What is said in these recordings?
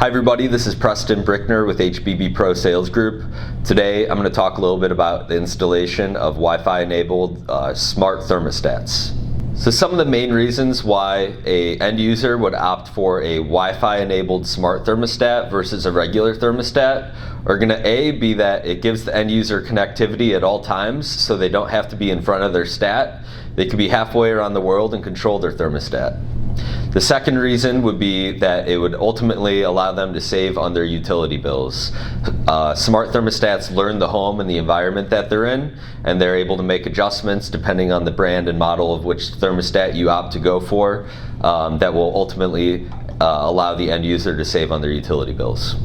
Hi everybody, this is Preston Brickner with HBB Pro Sales Group. Today I'm going to talk a little bit about the installation of Wi-Fi enabled smart thermostats. So some of the main reasons why an end user would opt for a Wi-Fi enabled smart thermostat versus a regular thermostat are going to be that it gives the end user connectivity at all times, so they don't have to be in front of their stat. They could be halfway around the world and control their thermostat. The second reason would be that it would ultimately allow them to save on their utility bills. Smart thermostats learn the home and the environment that they're in, and they're able to make adjustments depending on the brand and model of which thermostat you opt to go for, that will ultimately allow the end user to save on their utility bills.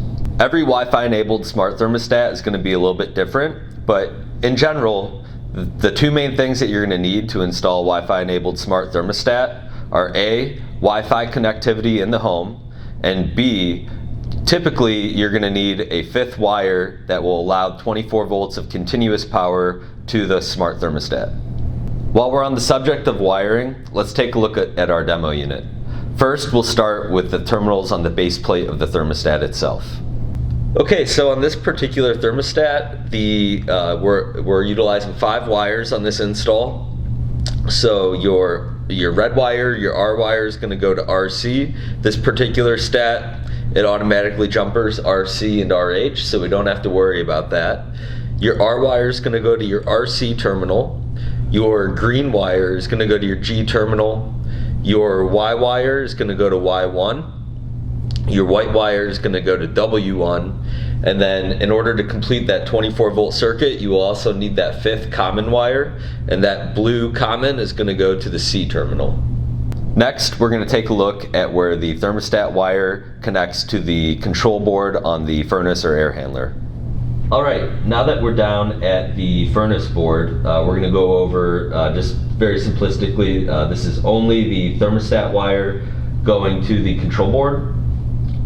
Every Wi-Fi enabled smart thermostat is going to be a little bit different, but in general, the two main things that you're going to need to install a Wi-Fi enabled smart thermostat are A, Wi-Fi connectivity in the home, and B, typically you're going to need a fifth wire that will allow 24 volts of continuous power to the smart thermostat. While we're on the subject of wiring, let's take a look at our demo unit. First, we'll start with the terminals on the base plate of the thermostat itself. Okay, so on this particular thermostat, we're utilizing 5 wires on this install. So your red wire, your R wire is going to go to RC. This particular stat, it automatically jumpers RC and RH, so we don't have to worry about that. Your R wire is going to go to your RC terminal. Your green wire is going to go to your G terminal. Your Y wire is going to go to Y1. Your white wire is going to go to W1. And then in order to complete that 24 volt circuit, you will also need that fifth common wire, and that blue common is going to go to the C terminal. Next, we're going to take a look at where the thermostat wire connects to the control board on the furnace or air handler. Alright, now that we're down at the furnace board, we're going to go over just very simplistically, this is only the thermostat wire going to the control board.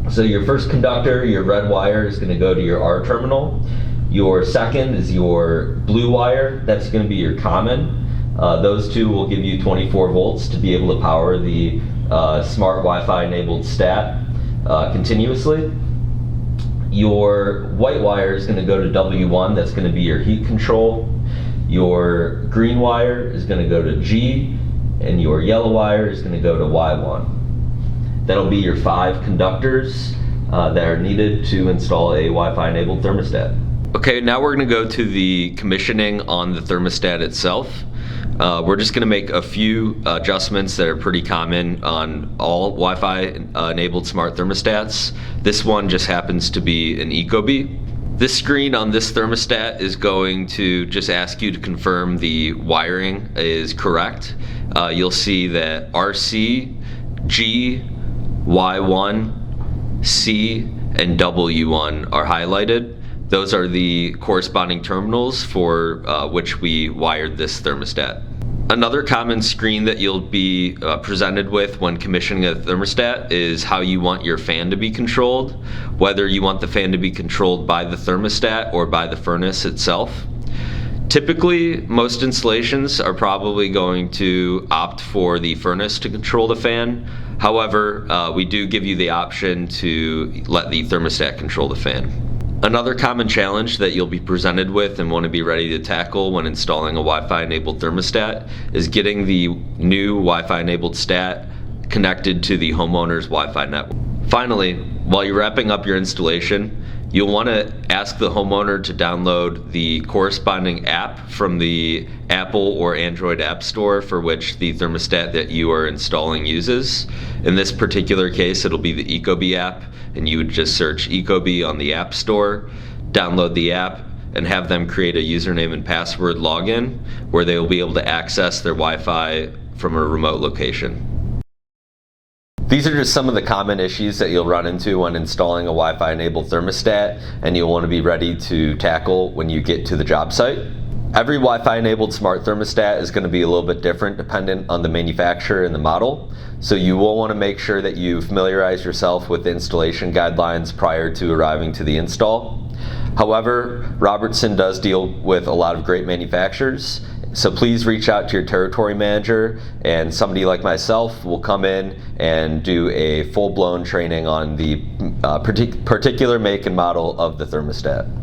So your first conductor, your red wire, is going to go to your R terminal. Your second is your blue wire. That's going to be your common. Those two will give you 24 volts to be able to power the smart Wi-Fi enabled stat continuously. Your white wire is going to go to W1. That's going to be your heat control. Your green wire is going to go to G, and your yellow wire is going to go to Y1. That'll be your 5 conductors that are needed to install a Wi-Fi enabled thermostat. Okay, now we're going to go to the commissioning on the thermostat itself. We're just going to make a few adjustments that are pretty common on all Wi-Fi enabled smart thermostats. This one just happens to be an Ecobee. This screen on this thermostat is going to just ask you to confirm the wiring is correct. You'll see that RC, G, Y1, C, and W1 are highlighted. Those are the corresponding terminals for which we wired this thermostat. Another common screen that you'll be presented with when commissioning a thermostat is how you want your fan to be controlled, whether you want the fan to be controlled by the thermostat or by the furnace itself. Typically, most installations are probably going to opt for the furnace to control the fan. However, we do give you the option to let the thermostat control the fan. Another common challenge that you'll be presented with and want to be ready to tackle when installing a Wi-Fi enabled thermostat is getting the new Wi-Fi enabled stat connected to the homeowner's Wi-Fi network. Finally, while you're wrapping up your installation, you'll want to ask the homeowner to download the corresponding app from the Apple or Android App Store for which the thermostat that you are installing uses. In this particular case, it'll be the Ecobee app, and you would just search Ecobee on the App Store, download the app, and have them create a username and password login where they will be able to access their Wi-Fi from a remote location. These are just some of the common issues that you'll run into when installing a Wi-Fi enabled thermostat, and you'll want to be ready to tackle when you get to the job site. Every Wi-Fi enabled smart thermostat is going to be a little bit different dependent on the manufacturer and the model, so you will want to make sure that you familiarize yourself with the installation guidelines prior to arriving to the install. However, Robertson does deal with a lot of great manufacturers, So please reach out to your territory manager, and somebody like myself will come in and do a full-blown training on the particular make and model of the thermostat.